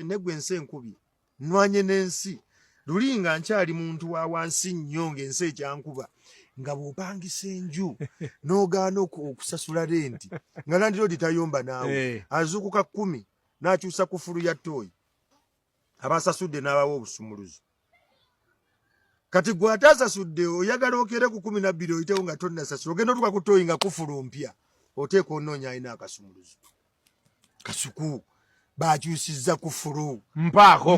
negwe ensi enkubi nwanye n'ensi luli nga nkyali muntu wa wansi nnyo ng'ensi ekyankuba nga bw'opangisa enju n'ogaana okusasula renti nga landiroodi tayomba naawe azuukuka 10 n'akyusa kufulu ya ttooyi abasasudde n'abawa obusumuluzo kati gwe atasasudde oyagala okere ku 12 oyitewo nga tonnasasula ogenda otuka ku ttooyi nga kufulu mpya oteeka onoonya alina akasumuluzo kasuku bakyusizza kufulu mpaako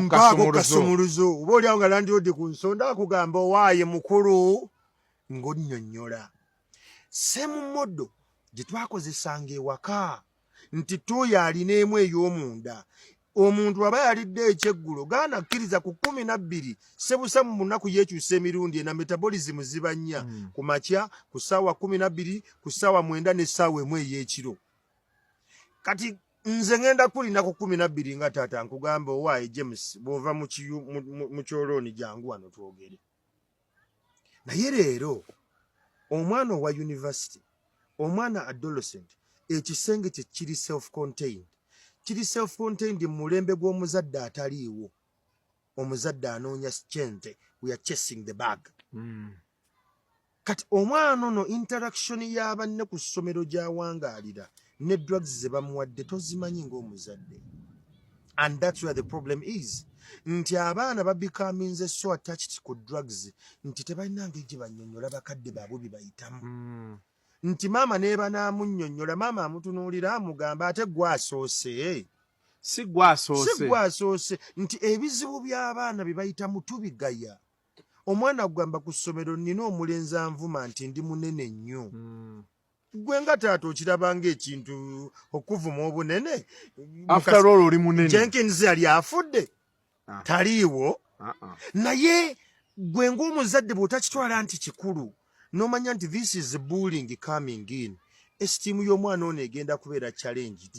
kasumuluzo oba oliawo nga landiroodi ku nsonda akugamba owaaye mukulu ng'onnyonnyola ssemummodo gye twakozesanga ewaka nti ttooyi alina emu ey'omunda omuntu aba yalidde ekyeggulo gaana akkiriza ku 12 sebusa mu lunaku yeekyusa emirundi ena metabolizimu ziba nnya ku makya ku ssaawa 12 ku ssaawa 9 n'essaawa 1 ey'ekiro kati nze ngenda kulina ku 12 nga taata nkugamba owaaye James bw'ova mu kyolooni jangu wano twogere naye leero omwana owa university omwana adolescent ekisenge kye kiri self contained mu mulembe gw'omuzadde ataliiwo omuzadde anoonya ssente we are chasing the bag kati omwana ono interaction y'abanne ku ssomero gy'awangaalira ne drugs ze bamuwadde tozimanyi ng'omuzadde and that's where the problem is nti abaana babikaminze so attached ku drugs nti tebalina ng'egye bannyonnyola bakadde baabwe bye bayitamu nti maama neeba n'amunnyonnyola maama amutunuulira amugamba ate gwasoose si gwasoose nti ebizibu by'abaana bye bayitamu tubigaya omwana agamba ku ssomero nina omulenzi anvuma nti ndi munene nnyo gwe nga taata okiraba ng'ekintu okuvuma obunene after all oli munene Jenkins yali afudde taliiwo naye gwe ng'omuzadde bw'otakitwala nti kikulu n'omanya nti this is bullying coming in estiimu y'omwana ono egenda kubeera challenged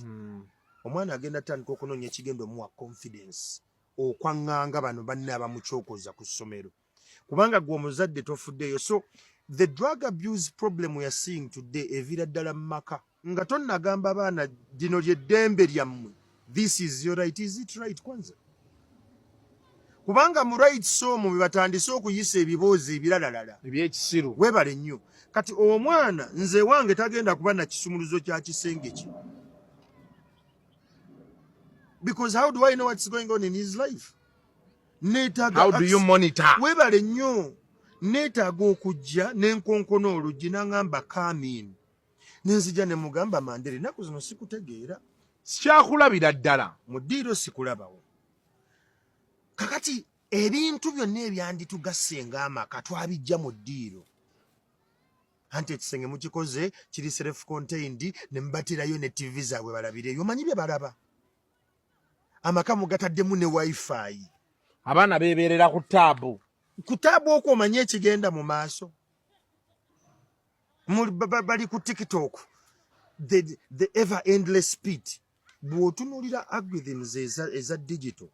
omwana agenda tandika okunoonya ekigenda omuwa confidence okwaŋŋanga bano banne abamukyokoza ku ssomero kubanga gwe omuzadde tofuddeeyo so the drug abuse problem we are seeing today eviira ddala mu maka nga tonnagamba abaana lino ly'eddembe lyammwe this is your right is it right kwanza kubanga mu rights omwo bwe batandise okuyisa ebiboozi ebiralalala ebyekisiru weebale nnyo kati omwana nze wange tagenda kuba na kisumuluzo kya kisenge kye because how do I know what's going on in his life how do you monitor weebale nnyo neetaaga okujja n'enkonkona oluggi n'aŋŋamba kamin nenzija ne mugamba Mandere ennaku zino sikutegeera sikyakulabira ddala mu ddiiro sikulabawo kakati ebintu byonna ebyanditugase ng'amaka twabijja mu ddiiro anti ekisenge mukikoze kiri self contained ne mubatirayo ne TV zaabwe balabireyo omanyi bye balaba amaka mugataddemu ne wifi abaana beebeerera ku taabu okwo omanye ekigenda mu maaso bali ku TikTok the ever endless speed bw'otunuulira algorithms eza digital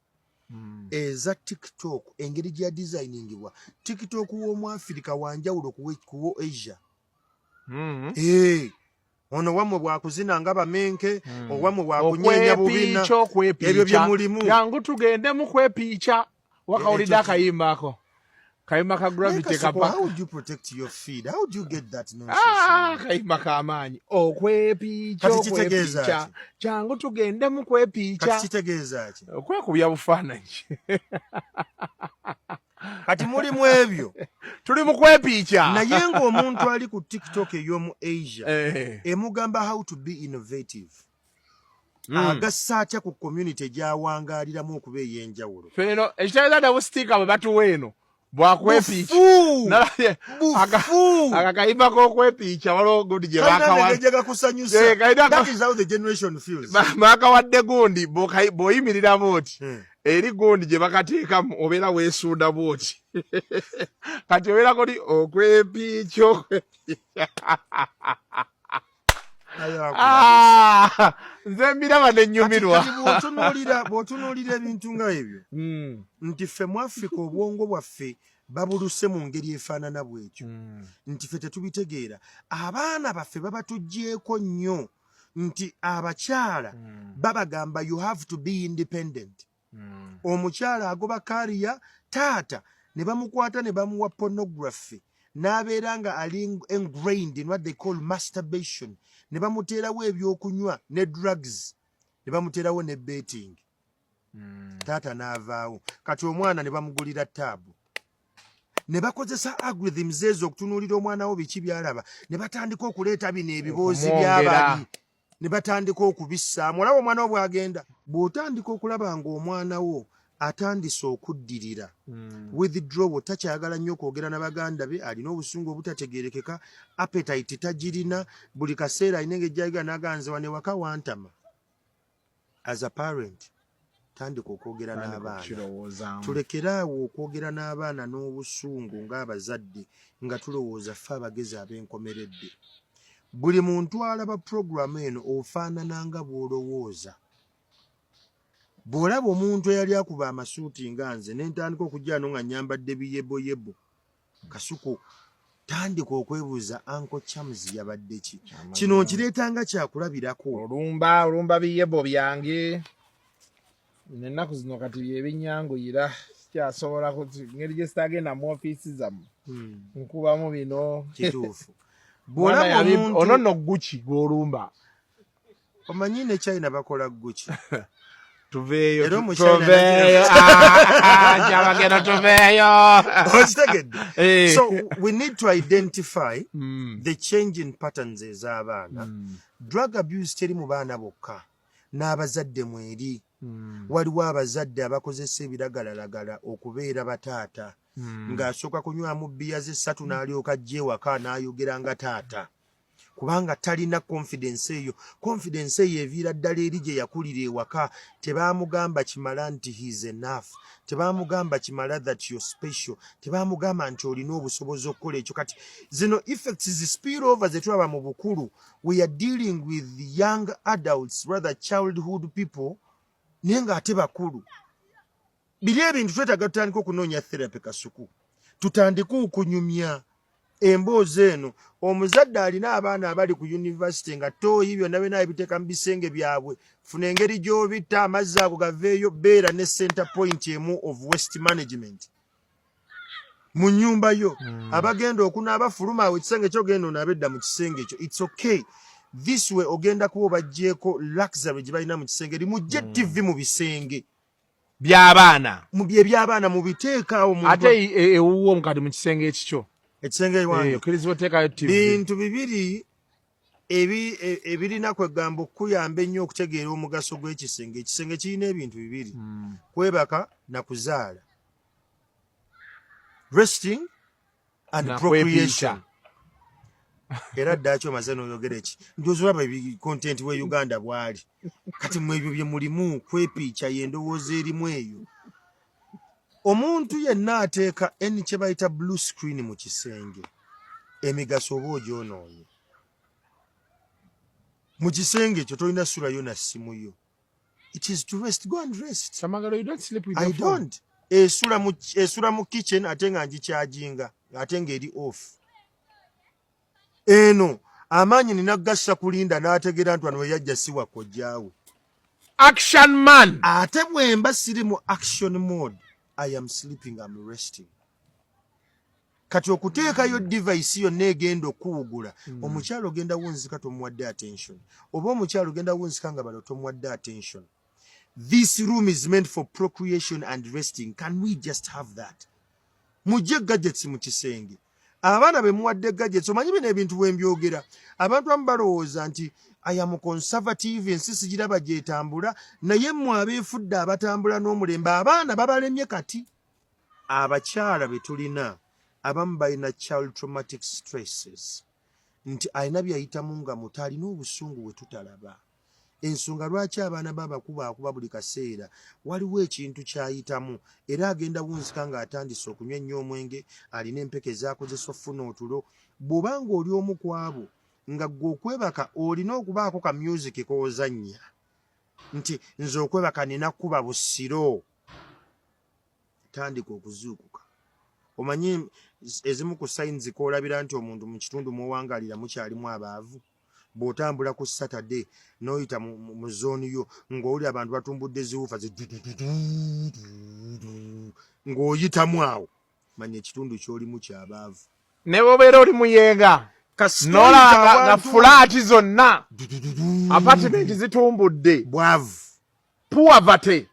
eza TikTok engeri gya designingibwa TikTok w'omu Africa wanjawulo kuwo Asia ono wamwe bwakuzina nga bamenke owamwe bwakunyeenya bubina ebyo bye mulimu yangu tugende mu kwepiica wakawulidde akayimba ako kayimba ka gravity kapa how would you protect your feed how would you get that nonsense kayimba k'amaanyi okwepiica kyangu tugende mu kwepiica kati kitegeeza ki okwekubya bufaananyi kati mulimu ebyo tuli mu kwepiica naye ng'omuntu ali ku TikTok ey'omu Asia emugamba how to be innovative agassa atya ku community gy'awangaaliramu okuba ey'enjawulo feno ekitayeza ne busitiika bwe batuwa eno bwakwepiica akakayimba k'okwepiica waliwo gundi gye baakawadde gundi bw'oyimirira booti eri gundi gye bakateekamu obeera weesuunda booti kati obeera koti okwepiica nze mbiraba nennyumirwa bw'otunuulira ebintu nga ebyo nti ffe mu Africa obwongo bwaffe babuluse mu ngeri efaanana bw'ekyo nti ffe tetubitegeera abaana baffe baba tuggyeko nnyo nti abakyala babagamba you have to be independent omukyala agoba kariya taata ne bamukwata ne bamuwa pornography n'abeera nga ali ingrained in what they call masturbation ne bamuteerawo ebyokunywa ne drugs ne bamuteerawo ne betting taata n'avaawo kati omwana ne bamugulira taabu ne bakozesa algorithms ezo okutunuulira omwana wo biki byalaba ne batandika okuleeta bino ebiboozi by'abali ne batandika okubissaamu olaba omwana wo bw'agenda bw'otandika okulaba ng'omwana wo atandise okuddirira withdrawal takyagala nnyo okwogera na baganda be alina obusungu obutategeerekeka appetite tagirina buli kaseera alina engejjayiga n'aganze wane waka wantama as a parent tandika okwogera n'abaana tulekeraawo okwogera n'abaana n'obusungu ng'abazadde nga tulowooza ffe abagezi ab'enkomeredde buli muntu alaba puroguramu eno ofaanana nga bw'olowooza bw'olaba omuntu eyali akuba amasuuti nga nze ne ntandika okujjano nga nyambadde biyeboyebo kasuku tandika okwebuuza Uncle Chams yabadde ki kino nkireetanga kyakulabirako olumba biyebo byange nennaku zino kati byebinyanguyira sikyasobola ngeri gye sitagenda mu ofiisi zammwe nkubamu bino kituufu ono nno Gucci gw'olumba omanyi ne China bakola Gucci tuveeyo so we need to identify the change in patterns ez'abaana drug abuse teri mu baana bokka n'abazadde mweri waliwo abazadde abakozesa ebiragalalagala okubeera bataata ng'asooka kunywamu bbiya ze 3 n'alyoka ajja ewaka n'ayogera nga taata kubanga talina confidence eyo eviira ddala eri gye yakulira ewaka tebaamugamba kimala nti he's enough tebaamugamba kimala that you're special tebaamugamba nti olina obusobozi okukola ekyo kati zino effects spill over ze tulaba mu bukulu we are dealing with young adults rather childhood people naye ng'ate bakulu biri ebintu twetaaga tutandika okunoonya therapy kasuku tutandike okunyumya emboozi eno omuzadde alina abaana abali ku yunivasite nga tooyi byonna byonna ebiteeka mu bisenge byabwe funa engeri gy'obitta amazzi ago gaveeyo beera ne center point emu of waste management mu nnyumba yo abagenda okunaaba fuluma awo ekisenge kyogenda onaabedda mu kisenge ekyo it's okay this way ogenda kuba obaggyeko luxury gye balina mu kisenge rimujje TV mu bisenge by'abaana by'abaana mu biteekaawo ate ewuwo omukadde mu kisenge ekikyo ekisenge wange bintu bibiri ebirina kwegamba okuyamba ennyo okutegeera omugaso gw'ekisenge ekisenge kirina ebintu bibiri kwebaka na kuzaala resting and procreation era ddaki omaze n'oyogera eki ndowooza olaba content we Uganda bwali kati mu ebyo bye mulimu kwepiica y'endowooza erimu eyo omuntu yenna ateeka eni kye bayita blue screen mu kisenge emigaso oba ogyonoonye mu kisenge ekyo tolina ssulayo na ssimu yo it is to rest go and rest Samagalo, you don't sleep with I your phone. don't esula mu kitchen ate nga ngikyajinga ate ng'eri off eno amaanyi nina gassa kulinda n'ategeera nti wano we yajja si wakojjaawe Action man. ate bwemba siri mu action mode I am sleeping, I'm resting. Kati okuteekayo device yonna egenda okuwugula omukyalo ogenda wunzika tomuwadde attention oba omukyalo ogenda wunzika nga balo tomuwadde attention. This room is meant for procreation and resting. Can we just have that? Mujje gadgets mu kisenge. Abaana be muwadde gadgets omanyi bino ebintu bwe mbyogera abantu abamu balowooza nti I am conservative ensi sigiraba gyetambula naye mmwe abeefudde abatambula n'omulembe abaana babalemye kati abakyala be tulina abamu balina child traumatic stresses nti alina byayitamu nga muto alina obusungu bwe tutalaba ensonga lwaki abaana babakuba buli kaseera waliwo ekintu kyayitamu era agenda wunzika ng'atandise okunywa ennyo omwenge alina empeke z'akozesa ofuna otulo bw'obanga oli omu ku abo nga gwe okwebaka olina okubaako ka music k'ozannya nti nze okwebaka nina kuba busiro tandika okuzuukuka omanyi ezimu ku sayinzi koolabira nti omuntu mu kitundu mw'owangaalira mukyalimu abaavu bw'otambula ku Saturday n'oyita mu zooni yo ng'oli abantu batumbudde ziwufa ng'oyitamu awo manya ekitundu ky'olimu kyabaavu. Ne bw'obeera oli muyenga n'olaba nga fulaati zonna apartment zitumbudde bwavu puwavate.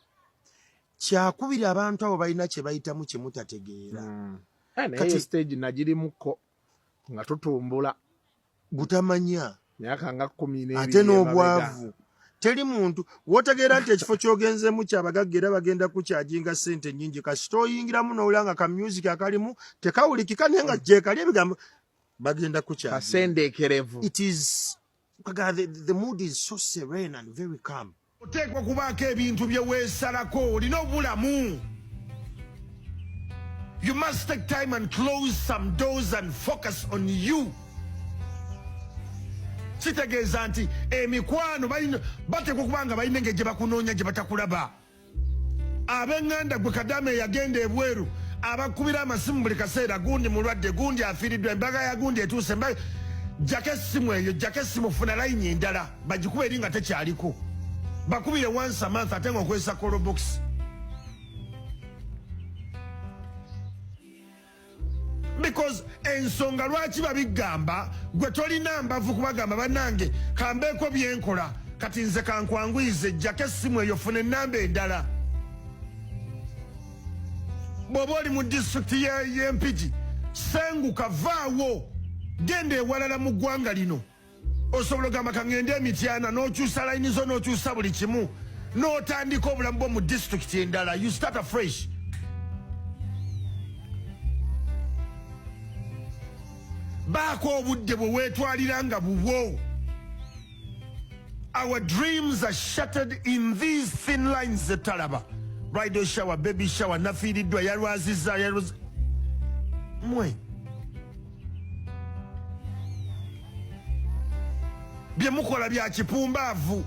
kyakubira abantu abo balina kye bayitamu kye mutategeera. Naye stage nagirimuko nga tutumbula butamanya myaka nga 12 ate n'obwavu. Teri muntu wotegeera nti ekifo ky'ogenzemu kyabagagga era bagenda kukyajinga ssente nnyingi kasita oyingiramu n'owulira nga ka music akalimu tekawulikika naye nga gyekali ebigambo bagenda kukyajinga kasendeekerevu. It is the mood is so serene and very calm. Oteekwa kubaako ebintu bye weesalako olina obulamu. You must take time and close some doors and focus on you. Kitegeeza nti emikwano bateekwa kuba nga balina engeri gye bakunoonya gye batakulaba. Ab'eŋŋanda gwe Kadaame yagenda ebweru abakubira amasimu buli kaseera gundi mulwadde gundi afiiriddwa embaga ya gundi etuuse jjako essimu eyo jjako essimu funa layini endala bagikuba eri nga tekyaliko bakubire once a month ate ng'okozesa call box. Because ensonga lwaki babigamba gwe tolina mbavu kubagamba bannange kambeeko byenkola kati nze kankwanguyize jjako essimu eyo funa ennamba endala. Bw'oba oli mu disitulikiti y'Empigi senguka vaawo genda ewalala mu ggwanga lino. Osobola ogamba kangende Emityana n'okyusa layini zo n'okyusa buli kimu n'otandika obulamu bwo mu disitulikiti endala. You start afresh. Baako obudde bwe weetwalira nga bubwo. Our dreams are shattered in these thin lines zetalaba. Bridal shower, baby shower, nafiiriddwa yalwazizza mwe bye mukola bya kipumbaavu.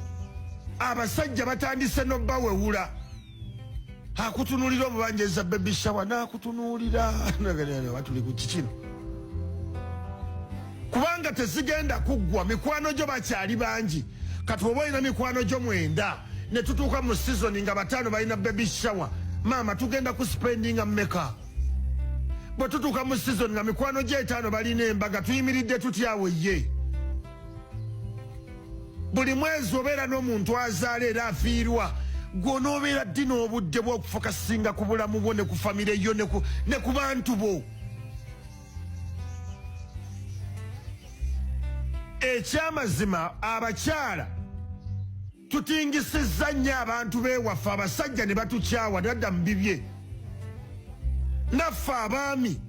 Abasajja batandise n'obbawewula. Akutunuulira omubanjeza baby shower n'akutunuulira watuli ku kikino kubanga tezigenda kuggwa. Mikwano gyo bakyali bangi kati oba olina mikwano gyo 9 ne tutuuka mu season nga 5 balina baby shower maama tugenda ku spendinga mmeka. Bwe tutuuka mu season nga mikwano gye 5 balina embaga tuyimiridde tutyawo ye. Buli mwezi obeera n'omuntu azaala era afiirwa gw'onoobeera ddi n'obudde bw'okufokasinga ku bulamu bwo ne ku famire yo ne ku bantu bo. Ekyamazima abakyala tutingisizza nnyo abantu b'ewaffe abasajja ne batukyawa nadda mu bibye. Naffe abaami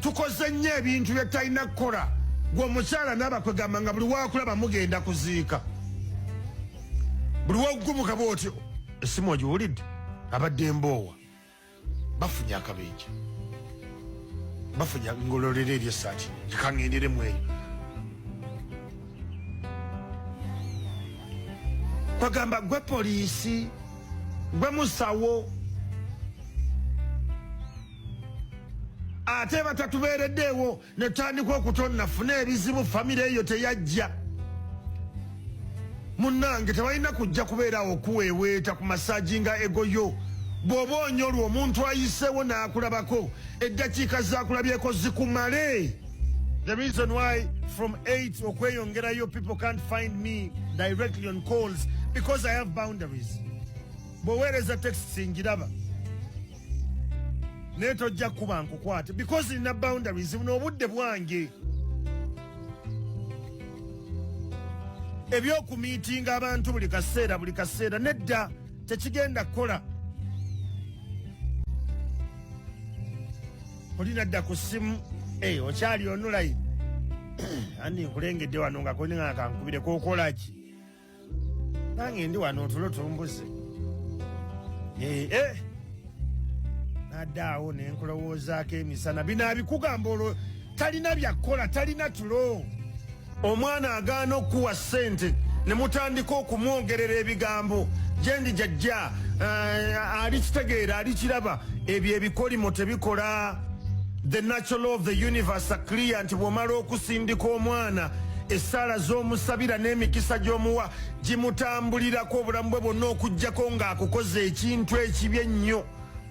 tukoze nnyo ebintu bye talina kukola. Gwe omukyala n'abakwegamba nga buli waakulaba mugenda kuziika. Buli wagumuka bw'oti essimu ogiwulidde abadde emboowa bafunye akabeeja bafunye ngololera eri essaati kaŋŋenderemu eyo. Kwagamba gwe poliisi gwe musawo ate batatubeereddeewo ne tutandika okutonna funa ebizibu famire eyo teyajja. Munnange tebalina kujja kubeerawo okuweeweeta ku masaagi nga egoyo. Bw'oba onyolwa omuntu ayiseewo n'akulabako eddakiika zakulabyeko zikumale. The reason why from 8 okweyongerayo people can't find me directly on calls because I have boundaries. Bw'oweereza text singiraba naye tojja kuba nkukwate because nina boundaries n'obudde bwange. Ebyokumiitinga abantu buli kaseera nedda tekigenda kukola. Olinadda ku ssimu okyali online andi nkulengedde wano nga koninga kankubire kokola ki nange ndi wano otulo tumbuze naddaawo ne nkulowoozaako emisana binaabikugamba olwo talina byakukola talina tulo. Omwana agaana okuwa ssente ne mutandika okumwogerera ebigambo gyendi jajja alikitegeera alikiraba ebyo ebikolimo tebikola. The natural law of the universe are clear nti bw'omala okusindika omwana essaala z'omusabira n'emikisa gy'omuwa gimutambulirako obulamu bwe bwonna okuggyako ng'akukoze ekintu ekibi ennyo.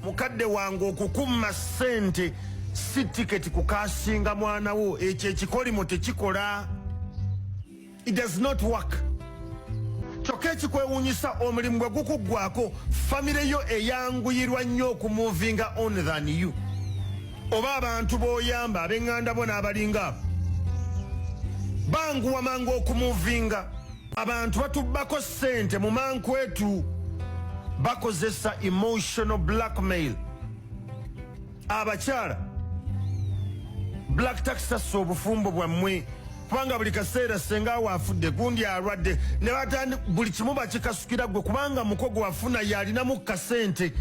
Mukadde wange okukumma ssente si tiketi kukasinga mwana wo, ekyo ekikolimo tekikola. It does not work. Kyokka ekikwewuunyisa omulimu bwe gukuggwako famire yo eyanguyirwa nnyo okumuvinga on than you. Oba abantu b'oyamba ab'eŋŋanda bo n'abalinga abo banguwa mangu okumuvinga. Abantu batubbako ssente mu mankwetu bakozesa emotional blackmail. Abakyala black tax assa obufumbo bwammwe kubanga buli kaseera senga waafudde gundi alwadde ne batandi buli kimu bakikasukira gwe kubanga mukogo wafuna yalinamu kasente.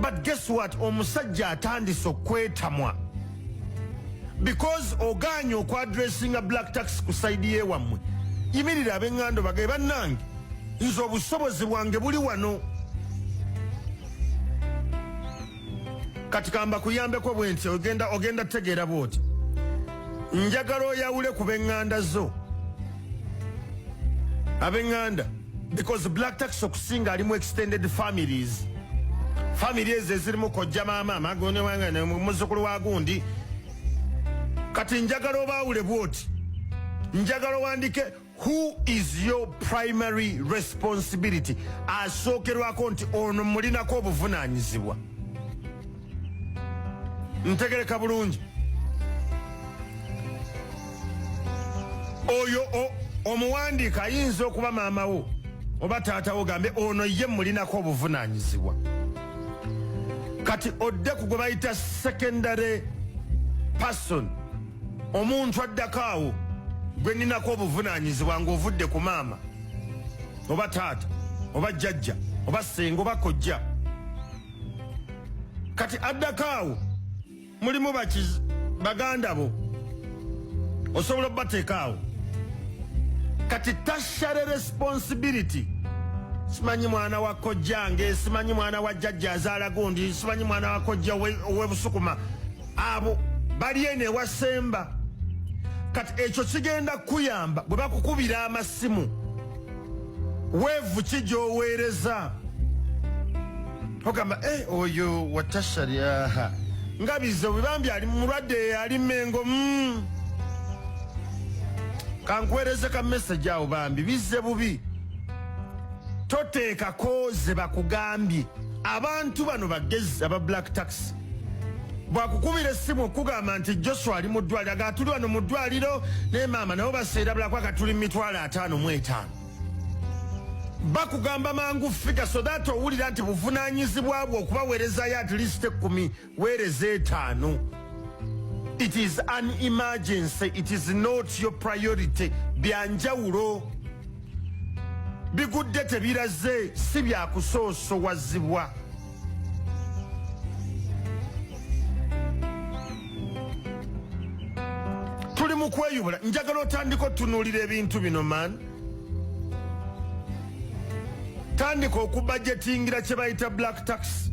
But guess what? Omusajja atandise okwetamwa because oganye okwadressinga black tax ku saidi yewammwe. Yimirira ab'eŋŋando bagaye bannange nze obusobozi bwange buli wano. Kati kamba kuyambeko bwe nti ogenda tegeera bwoti. Njagala oyawule ku b'eŋŋanda zo ab'eŋŋanda because black tax okusinga alimu extended families. Family ezo ezirimu kojja maama amagone wange ne muzzukulu wa gundi. Kati njagala obaawule bwoti. Njagala wandike who is your primary responsibility. Asookerwako nti ono mulinako obuvunaanyizibwa. Ntegereka bulungi. Oyo omuwandiika ayinza okuba maama wo oba taata wo gambe ono ye mulinako obuvunaanyizibwa. Kati odde ku gwe bayita secondary person, omuntu addako awo gwe ninako obuvunaanyizibwa ng'ovudde ku maama oba taata oba jjajja oba ssenga oba kojja. Kati addako awo mulimu baganda bo osobola obbateeka awo. Kati tashare responsibility. Simanyi mwana wa kojjange, simanyi mwana wa jjajja azaala gundi, simanyi mwana wa kojja ow'ebusukuma. Abo bali eno ewasemba. Kati ekyo kigenda kuyamba bwe bakukubira amasimu. Weevu ki gy'oweereza? Ogamba oyo watashari aha. Ngabize bwebambi ali mulwadde ali Mengo. Kankwereze ka message awo bambi bizze bubi. Toteekako ze bakugambye. Abantu bano bagezi aba black tax. Bwakukubira essimu okugamba nti Joshua ali mu ddwaliro, agatuli wano mu ddwaliro ne maama nabo baseera bulako akatuli mitwalo 55. Bakugamba mangu figa so that owulira nti buvunaanyizibwa bwo okubaweerezayo at least 10 weereze 5. It is an emergency. It is not your priority. Byanjawulo. Bigudde tebiraze si byakusoosowazibwa. Tuli mu kweyubula. Njagala otandika otunuulira ebintu bino man. Tandika okubudgetingira kye bayita black tax.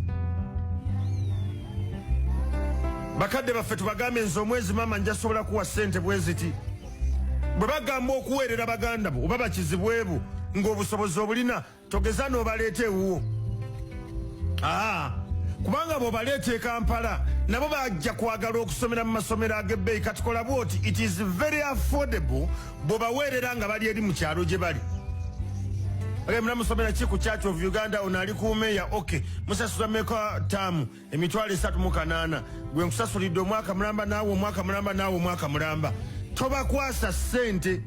Bakadde baffe tubagambe nze omwezi maama njasobola kuwa ssente bwe ziti. Bwe bagamba okuweerera baganda bo oba bakizibwebu ng'obusobozi obulina togeza n'obaleeta ewuwo. Kubanga bw'obaleeta e Kampala nabo bajja kwagala okusomera mu masomero ag'ebbeeyi. Kati kola bwoti it is very affordable bw'obaweerera nga bali eri mu kyalo gye bali. Mnamusomera ki ku Church of Uganda ono ali ku meya musasula meka taamu emitwalo 38 gwe nkusasulidde omwaka mulamba naawe omwaka mulamba naawe omwaka mulamba. Tobakwasa ssente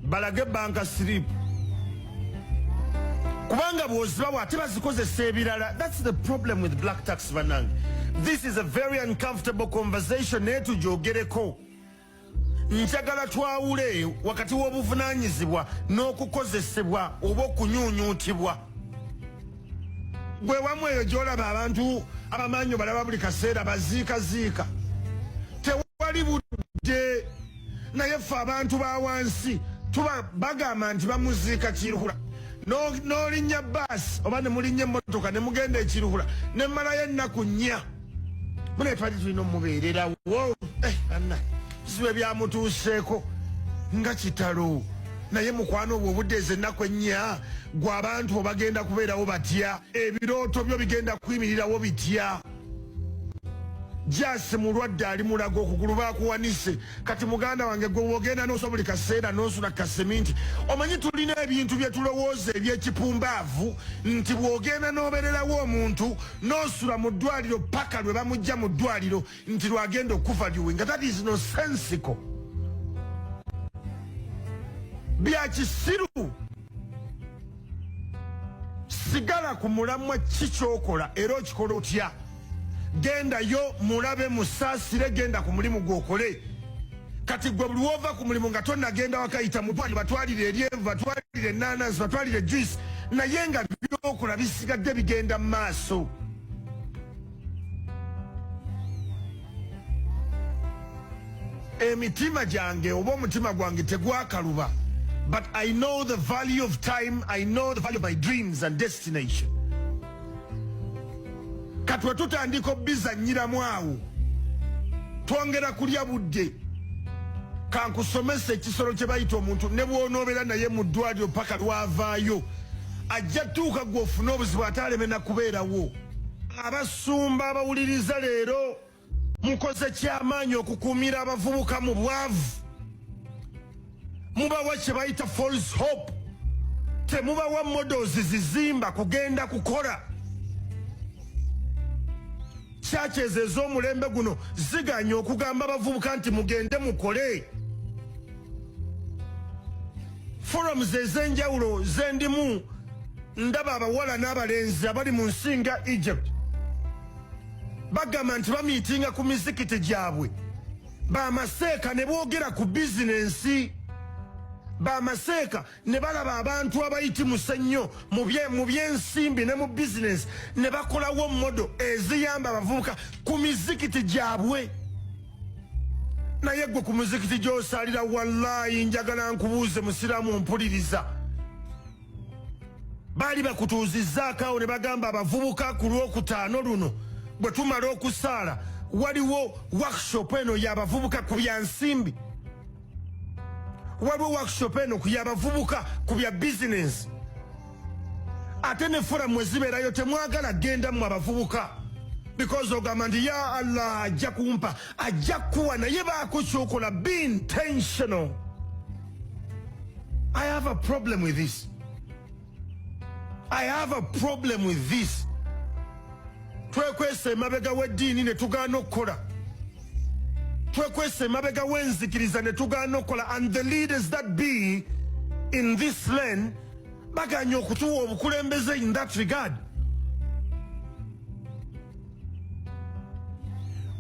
balage banka slip kubanga bw'ozibawa ate bazikozesa ebirala. That's the problem with black tax banange. This is a very uncomfortable conversation naye tugyogereko. Njagala twawule wakati w'obuvunaanyizibwa n'okukozesebwa oba okunyuunyuutibwa. Gwe wamu eyo gy'olaba abantu abamanyi balaba buli kaseera baziikaziika. Tewali budde naye ffe abantu ba wansi bagamba nti bamuziika Kiruhura. N'olinnya baasi oba ne mulinnya emmotoka ne mugenda e Kiruhura ne mmalayo ennaku 4. Mune twali tulina omubeererawo. Anna. Sibe byamutuuseeko nga kitalo naye mukwano obwo obudde ennaku ennya gwe abantu bagenda kubeerawo batya ebirooto byo bigenda kuyimirirawo bitya jasi mulwadde ali mulago okugulu bakuwanise kati muganda wange gwe wogenda n'osa buli kaseera n'osula kaseminti omanyi tulina ebintu bye tulowooza ebyekipumbaavu nti bw'ogenda n'obeererawo omuntu n'osula mu ddwaliro paka lwe bamugja mu ddwaliro nti lwagenda okufa liwinga that is nonsensical bya kisiru sigala ku mulamwa kikyokola era okikola otya genda yo mulabe musaasire genda ku mulimu gwokole kati gwe buli wova ku mulimu nga tonnagenda wakayita mutwali batwalire eryevu batwalire enanasi batwalire juice naye nga byokola bisigadde bigenda mu maaso emitima gyange oba omutima gwange tegwakaluba but I know the value of time, I know the value of my dreams and destination. Katwe tutandika obizanyiramu awo twongera kulya budde kankusomesa ekisolo kye bayita omuntu ne bw'onoobeera naye mu ddwaliro paka lwavaayo ajja tuuka gwe ofune obuzibu ate aleme na kubeerawo abasumba abawuliriza leero mukoze kyamaanyi okukuumira abavubuka mu bwavu mubawa kye bayita false hope temubawa models zizimba kugenda kukola churches ez'omulembe guno ziganya okugamba abavubuka nti mugende mukole forums ez'enjawulo zendimu ndaba abawala n'abalenzi abali mu nsi nga Egypt bagamba nti bamiitinga ku mizikiti gyabwe bamaseeka ne boogera ku bizinensi bamaseeka ne balaba abantu abayitimusa ennyo mu byensimbi ne mu bizinesi ne bakolawo modo eziyamba abavubuka ku mizikiti gyabwe naye gwe ku muzikiti gy'osalira wallahi njagala nkubuuze musiraamu mpuliriza baali bakutuuzizzaako awo ne bagamba abavubuka ku lwokutaano luno bwe tumala okusaala waliwo workshop eno y'abavubuka ku byansimbi waliwo workshop eno ku y'abavubuka ku bya bizinesi ate ne foramu ezibeerayo temwagala gendamu abavubuka because ogamba nti ya Allah ajja kumpa ajja kuwa naye baako kyokola be intentional. I have a problem with this. I have a problem with this. Twekwese emabega w'eddiini ne tugaana okukola twekwese emabega w'enzikiriza ne tugaana okukola and the leaders that be in this land baganya okutuwa obukulembeze in that regard.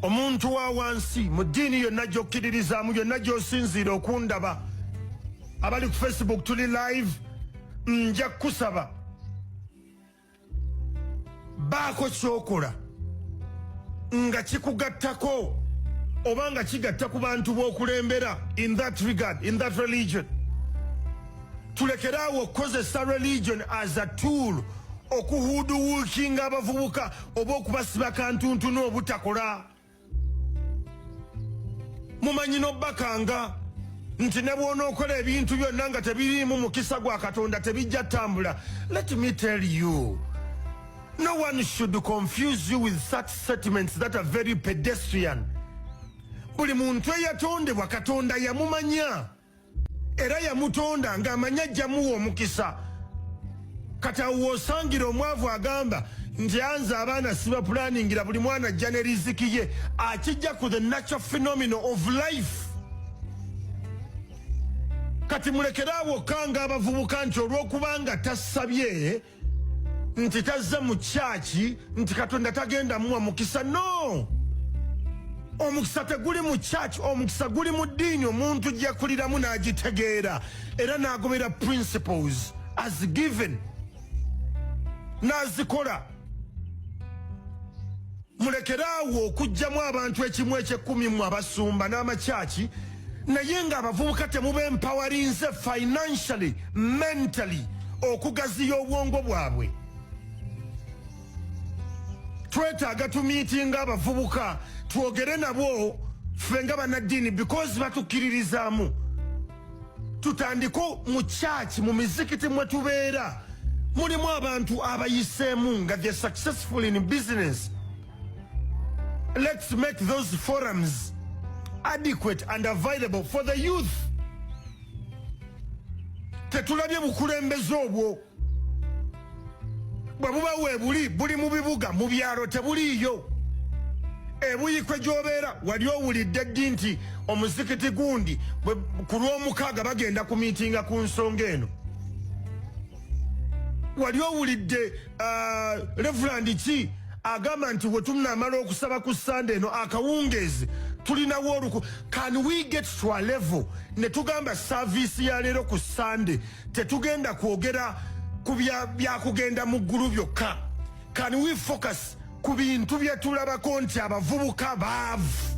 Omuntu wa wansi mu ddiini yonna gy'okkiririzaamu yonna gy'osinziira okundaba abali ku Facebook tuli live nja kusaba baako kyokola nga kikugattako oba nga kigatta ku bantu b'okulembera in that regard, in that religion. Tulekeraawo okukozesa religion as a tool okuhuuduwuukinga abavubuka oba okubasiba kantuntunu obutakola. Mumanyi n'obbakanga nti ne bw'onookola ebintu byonna nga tebiriimu mukisa gwa Katonda tebijja ttambula. Let me tell you, no one should confuse you with such sentiments that are very pedestrian. Buli muntu eyatondebwa Katonda yamumanya era yamutonda ng'amanya ajjamuwa omukisa. Kati awo w'osangira omwavu agamba nti anze abaana siba pulaningira buli mwana ajja ne riziki ye akijja ku the natural phenomenon of life. Kati mulekeraawo kanga abavubuka nti olw'okubanga tasabye nti tazza mu kyaki nti Katonda tagenda muwa mukisa. No, omukisa teguli mu kyaki, omukisa guli mu ddiini. Omuntu gyakuliramu n'agitegeera era n'agobera principles as given n'azikola. Mulekeraawo okugjamu abantu ekimu eky'ekkumi mu abasumba n'amakyaki naye ng'abavubuka temubempawarinze financially, mentally okugaziya obwongo bwabwe. Twetaaga tumiitinga abavubuka twogere nabo ffe nga bannaddiini because batukkiririzaamu tutandiko mu church mu mizikiti mwe tubeera mulimu abantu abayiseemu nga they're successful in business. Let's make those forums adequate and available for the youth. Tetulabye bukulembeze obwo bwe buba weebuli buli mu bibuga mu byalo tebuliiyo. Ebuyikwe gy'obeera wali owulidde ddi nti omuzikiti gundi ku lw'omukaaga bagenda ku miitinga ku nsonga eno? Wali owulidde Reverend ki agamba nti bwe tunaamala okusaba ku Sunday eno akawungeezi tulinawo oluku? Can we get to a level ne tugamba service ya leero ku Sunday tetugenda kwogera ku byakugenda mu ggulu byokka? Can we focus ku bintu bye tulabako nti abavubuka baavu?